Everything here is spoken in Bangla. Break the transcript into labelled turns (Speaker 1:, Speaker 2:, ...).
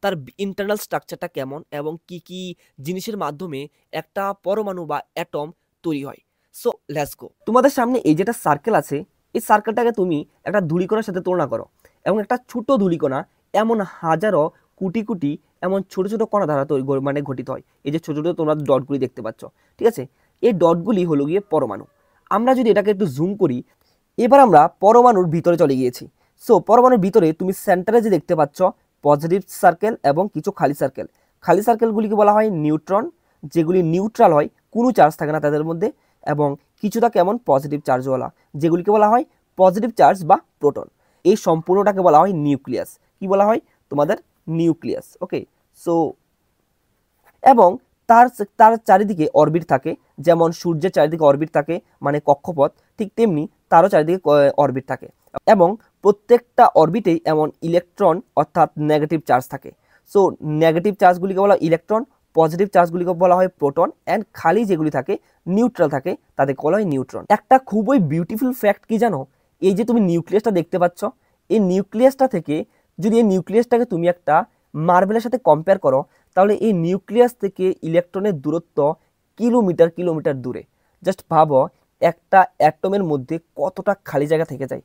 Speaker 1: তার ইন্টারনাল স্ট্রাকচারটা কেমন এবং কি কি জিনিসের মাধ্যমে একটা পরমাণু বা অ্যাটম তৈরি হয়। So let's go. তোমাদের সামনে এই যেটা সার্কেল আছে, এই সার্কেলটাকে তুমি একটা ধূলিকণার সাথে তুলনা করো, এবং একটা ছোট ধূলিকণা এমন হাজারো কোটি কোটি এমন ছোট ছোট কণা দ্বারা মানে গঠিত হয়। এই যে ছোট ছোট তোমরা ডটগুলি দেখতে পাচ্ছ, ঠিক আছে, এই ডটগুলি হলো গিয়ে পরমাণু। আমরা যদি এটাকে একটু জুম করি, এবার আমরা পরমাণুর ভিতরে চলে গিয়েছি। সো পরমাণুর ভিতরে তুমি সেন্টারে যে দেখতে পাচ্ছ পজিটিভ সার্কেল এবং কিছু খালি সার্কেল। খালি সার্কেলগুলিকে বলা হয় নিউট্রন, যেগুলি নিউট্রাল হয়, কোনো চার্জ থাকে না তাদের মধ্যে, এবং কিছুটা কেমন পজিটিভ চার্জওয়ালা, যেগুলিকে বলা হয় পজিটিভ চার্জ বা প্রোটন। এই সম্পূর্ণটাকে বলা হয় নিউক্লিয়াস। কি বলা হয় তোমাদের? নিউক্লিয়াস। ওকে, সো এবং তার তার চারিদিকে অরবিট থাকে, যেমন সূর্যের চারিদিকে অরবিট থাকে মানে কক্ষপথ, ঠিক তেমনি তারও চারিদিকে অরবিট থাকে, এবং প্রত্যেকটা অরবিটেই এমন ইলেকট্রন অর্থাৎ নেগেটিভ চার্জ থাকে। সো নেগেটিভ চার্জগুলিকে বলা হয় ইলেকট্রন, পজিটিভ চার্জগুলিকে বলা হয় প্রোটন, অ্যান্ড খালি যেগুলি থাকে নিউট্রাল থাকে তাদেরকে বলা হয় নিউট্রন। একটা খুবই বিউটিফুল ফ্যাক্ট কি জানো? এই যে তুমি নিউক্লিয়াসটা দেখতে পাচ্ছ, এই নিউক্লিয়াসটা থেকে যদি এই নিউক্লিয়াসটাকে তুমি একটা মার্বেলের সাথে কম্পেয়ার করো, তাহলে এই নিউক্লিয়াস থেকে ইলেকট্রনের দূরত্ব কিলোমিটার কিলোমিটার দূরে। জাস্ট ভাবো একটা অ্যাটমের মধ্যে কতটা খালি জায়গা থেকে যায়।